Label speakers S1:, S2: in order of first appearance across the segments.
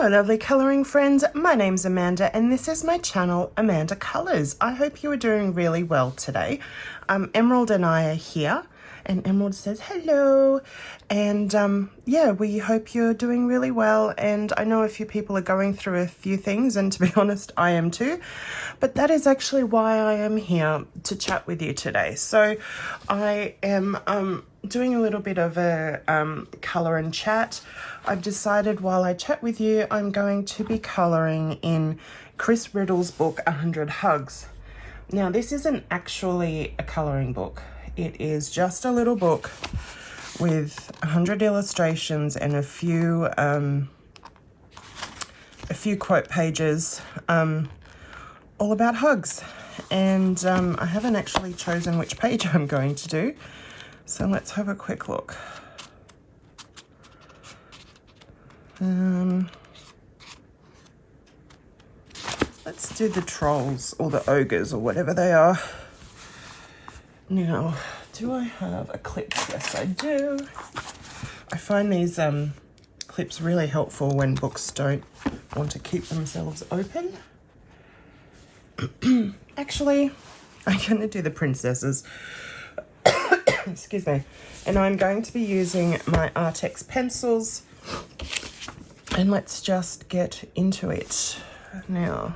S1: Hello lovely colouring friends, my name's Amanda and this is my channel Amanda Colours. I hope you are doing really well today. Emerald and I are here and Emerald says hello, and yeah, we hope you're doing really well, and I know a few people are going through a few things, and to be honest I am too, but that is actually why I am here to chat with you today. So I am doing a little bit of a colour and chat. I've decided while I chat with you, I'm going to be colouring in Chris Riddle's book, 100 Hugs. Now, this isn't actually a colouring book. It is just a little book with 100 illustrations and a few quote pages, all about hugs. And I haven't actually chosen which page I'm going to do. So let's have a quick look. Let's do the trolls or the ogres or whatever they are. Now, do I have a clip? Yes, I do. I find these clips really helpful when books don't want to keep themselves open. Actually, I'm going to do the princesses. Excuse me. And I'm going to be using my Artex pencils. And let's just get into it now.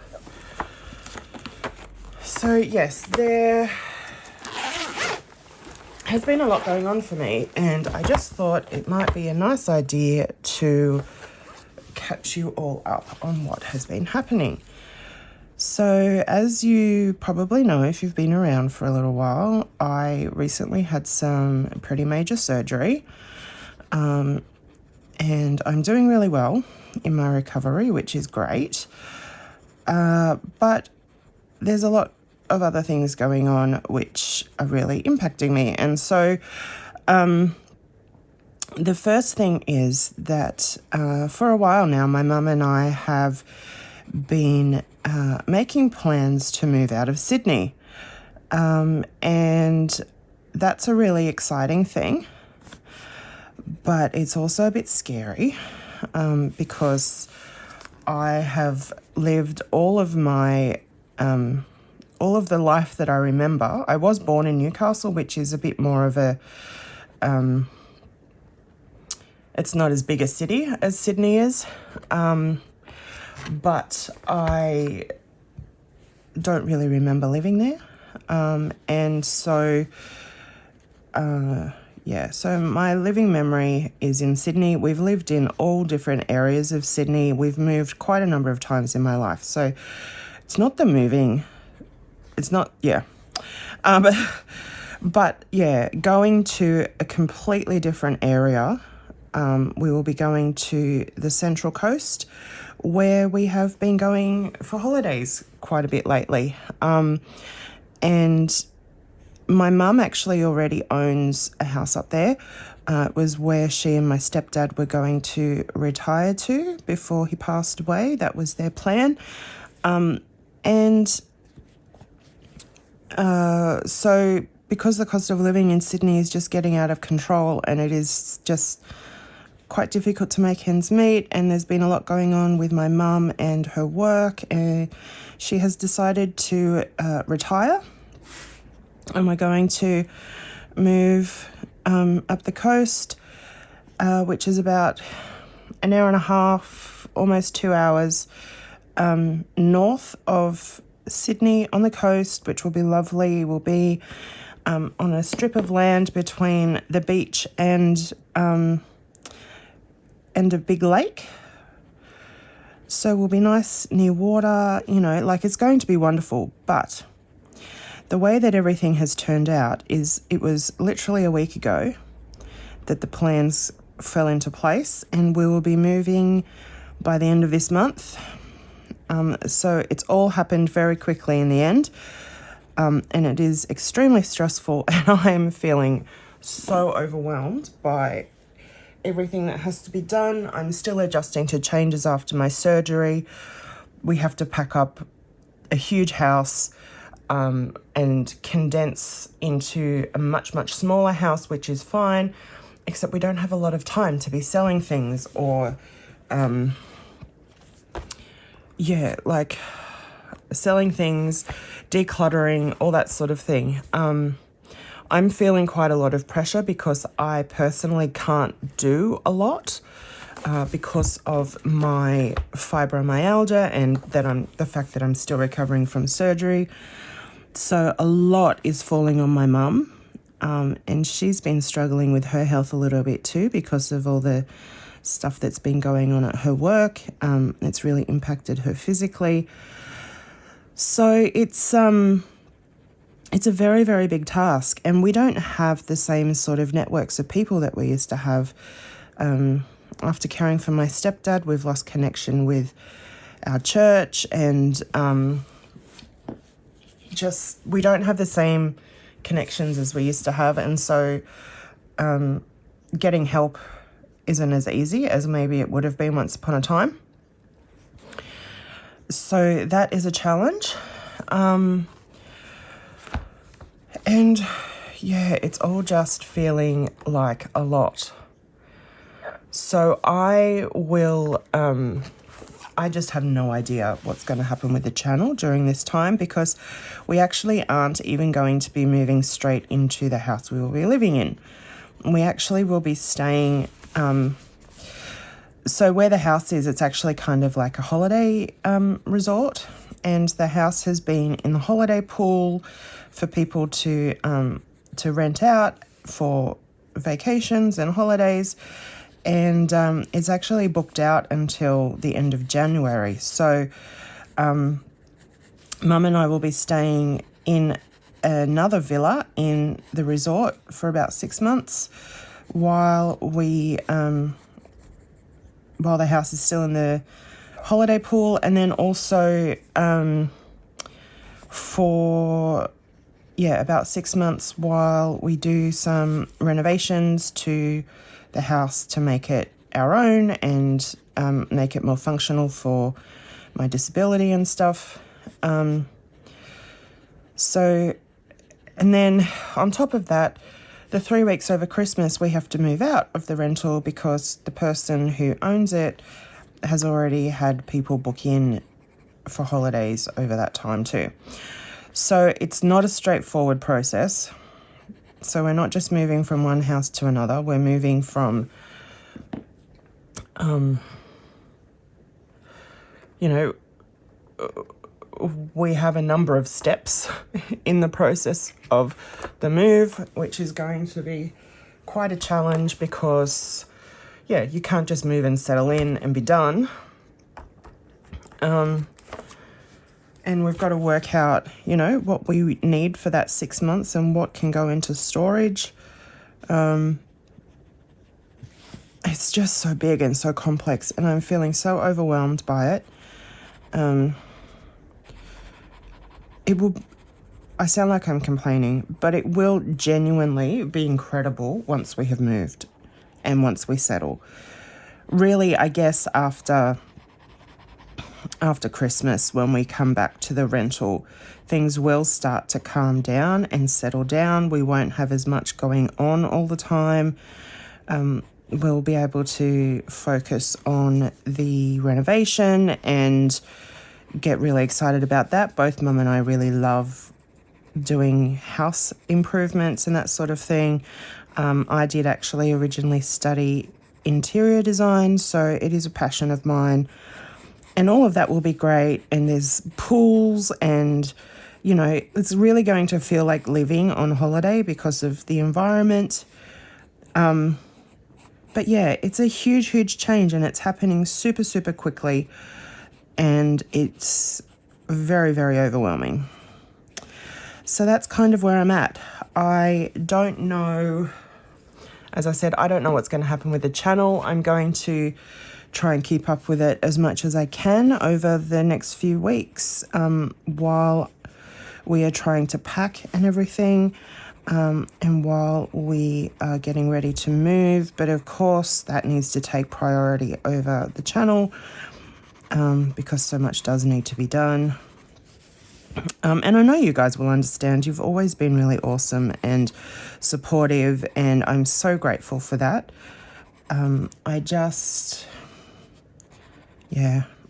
S1: So yes, there has been a lot going on for me, and I just thought it might be a nice idea to catch you all up on what has been happening. So as you probably know, if you've been around for a little while, I recently had some pretty major surgery, and I'm doing really well in my recovery, which is great. But there's a lot of other things going on which are really impacting me. And so the first thing is that for a while now, my mum and I have been making plans to move out of Sydney. And that's a really exciting thing. But it's also a bit scary because I have lived all of the life that I remember. I was born in Newcastle, which is a bit more of a, it's not as big a city as Sydney is, but I don't really remember living there. And so, yeah, so my living memory is in Sydney. We've lived in all different areas of Sydney. We've moved quite a number of times in my life. So it's not the moving, it's not, yeah. But yeah, going to a completely different area. We will be going to the Central Coast, where we have been going for holidays quite a bit lately. And my mum actually already owns a house up there. It was where she and my stepdad were going to retire to before he passed away. That was their plan. So because the cost of living in Sydney is just getting out of control, and it is just quite difficult to make ends meet, and there's been a lot going on with my mum and her work, and she has decided to retire. And we're going to move up the coast, which is about an hour and a half, almost 2 hours north of Sydney on the coast, which will be lovely. We'll be on a strip of land between the beach and a big lake. So we'll be nice near water, you know, like it's going to be wonderful. But the way that everything has turned out is it was literally a week ago that the plans fell into place, and we will be moving by the end of this month. So it's all happened very quickly in the end, and it is extremely stressful, and I am feeling so overwhelmed by everything that has to be done. I'm still adjusting to changes after my surgery. We have to pack up a huge house and condense into a much, much smaller house, which is fine, except we don't have a lot of time to be selling things or yeah, like selling things, decluttering, all that sort of thing. I'm feeling quite a lot of pressure because I personally can't do a lot because of my fibromyalgia and the fact that I'm still recovering from surgery. So a lot is falling on my mum, and she's been struggling with her health a little bit too because of all the stuff that's been going on at her work. It's really impacted her physically. So it's a very, very big task, and we don't have the same sort of networks of people that we used to have. After caring for my stepdad, we've lost connection with our church, and we don't have the same connections as we used to have, and so getting help isn't as easy as maybe it would have been once upon a time. So that is a challenge. And yeah, it's all just feeling like a lot. So I just have no idea what's going to happen with the channel during this time, because we actually aren't even going to be moving straight into the house we will be living in. We actually will be staying, so where the house is, it's actually kind of like a holiday resort, and the house has been in the holiday pool for people to rent out for vacations and holidays, and it's actually booked out until the end of January. So Mum and I will be staying in another villa in the resort for about 6 months while the house is still in the holiday pool, and then also for about 6 months while we do some renovations to the house to make it our own and make it more functional for my disability and stuff. And then on top of that, the 3 weeks over Christmas, we have to move out of the rental because the person who owns it has already had people book in for holidays over that time too. So it's not a straightforward process. So we're not just moving from one house to another. We're moving from, we have a number of steps in the process of the move, which is going to be quite a challenge because, you can't just move and settle in and be done. And we've got to work out, what we need for that 6 months and what can go into storage. It's just so big and so complex, and I'm feeling so overwhelmed by it. I sound like I'm complaining, but it will genuinely be incredible once we have moved and once we settle. Really, I guess after Christmas, when we come back to the rental, things will start to calm down and settle down. We won't have as much going on all the time. We'll be able to focus on the renovation and get really excited about that. Both Mum and I really love doing house improvements and that sort of thing. I did actually originally study interior design, so it is a passion of mine. And all of that will be great. And there's pools and, it's really going to feel like living on holiday because of the environment. But yeah, it's a huge, huge change, and it's happening super, super quickly. And it's very, very overwhelming. So that's kind of where I'm at. I don't know, as I said, I don't know what's going to happen with the channel. I'm going to try and keep up with it as much as I can over the next few weeks while we are trying to pack and everything, and while we are getting ready to move. But of course, that needs to take priority over the channel because so much does need to be done. And I know you guys will understand. You've always been really awesome and supportive, and I'm so grateful for that.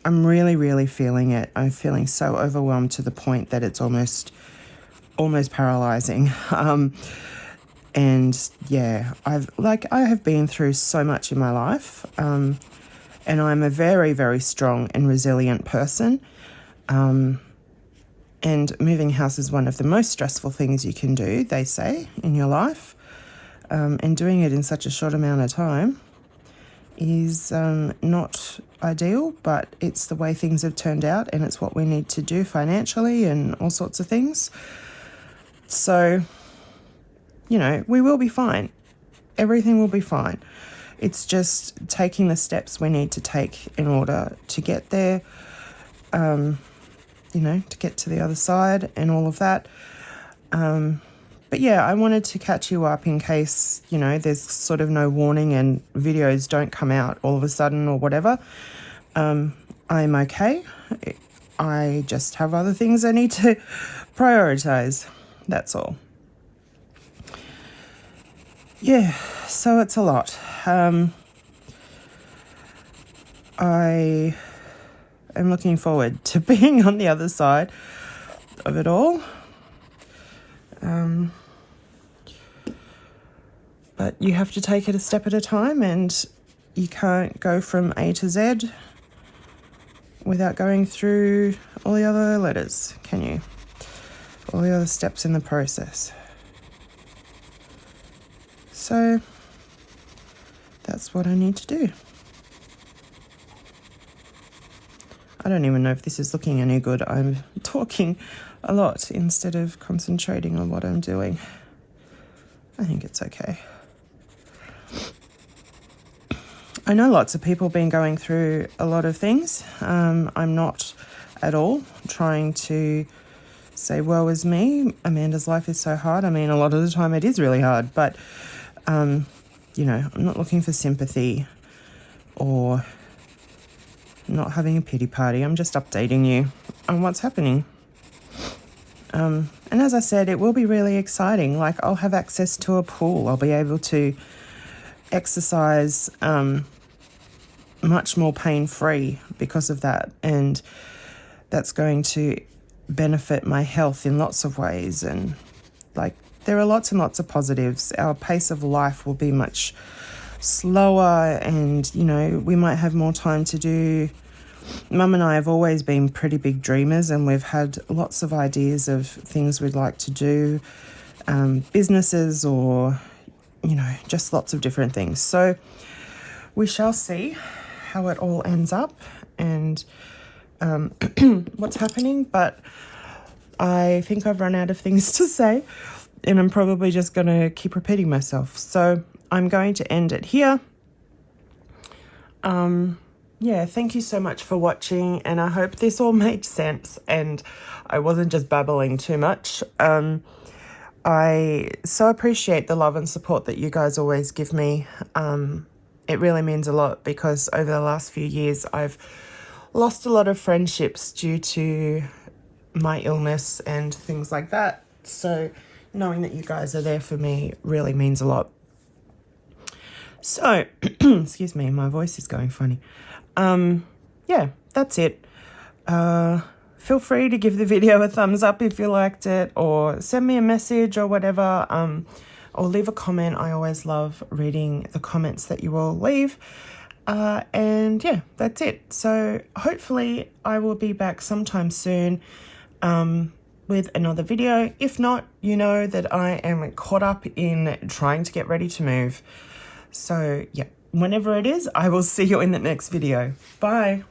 S1: I'm really, really feeling it. I'm feeling so overwhelmed to the point that it's almost paralyzing. And yeah, I have been through so much in my life, and I'm a very, very strong and resilient person. And moving house is one of the most stressful things you can do, they say, in your life. And doing it in such a short amount of time is not ideal, but it's the way things have turned out, and it's what we need to do financially and all sorts of things. So, you know, we will be fine. Everything will be fine. It's just taking the steps we need to take in order to get there, you know, to get to the other side and all of that. But yeah, I wanted to catch you up in case, you know, there's sort of no warning and videos don't come out all of a sudden or whatever. I'm okay. I just have other things I need to prioritize. That's all. Yeah, so it's a lot. I am looking forward to being on the other side of it all. But you have to take it a step at a time, and you can't go from A to Z without going through all the other letters, can you? All the other steps in the process. So that's what I need to do. I don't even know if this is looking any good. I'm talking a lot instead of concentrating on what I'm doing. I think it's okay. I know lots of people have been going through a lot of things. I'm not at all trying to say, woe is me, Amanda's life is so hard. I mean, a lot of the time it is really hard, but, you know, I'm not looking for sympathy or not having a pity party. I'm just updating you on what's happening. And as I said, it will be really exciting. Like, I'll have access to a pool. I'll be able to exercise much more pain-free because of that. And that's going to benefit my health in lots of ways. And, like, there are lots and lots of positives. Our pace of life will be much slower, and, you know, we might have more time to do. Mum and I have always been pretty big dreamers, and we've had lots of ideas of things we'd like to do, businesses or, you know, just lots of different things. So we shall see how it all ends up and what's happening. But I think I've run out of things to say, and I'm probably just going to keep repeating myself. So I'm going to end it here. Yeah, thank you so much for watching, and I hope this all made sense and I wasn't just babbling too much. I so appreciate the love and support that you guys always give me. It really means a lot, because over the last few years I've lost a lot of friendships due to my illness and things like that. So knowing that you guys are there for me really means a lot. So, excuse me, my voice is going funny. Yeah, that's it. Feel free to give the video a thumbs up if you liked it, or send me a message or whatever, or leave a comment. I always love reading the comments that you all leave. And yeah, that's it. So hopefully I will be back sometime soon with another video. If not, you know that I am caught up in trying to get ready to move. So yeah, whenever it is, I will see you in the next video. Bye.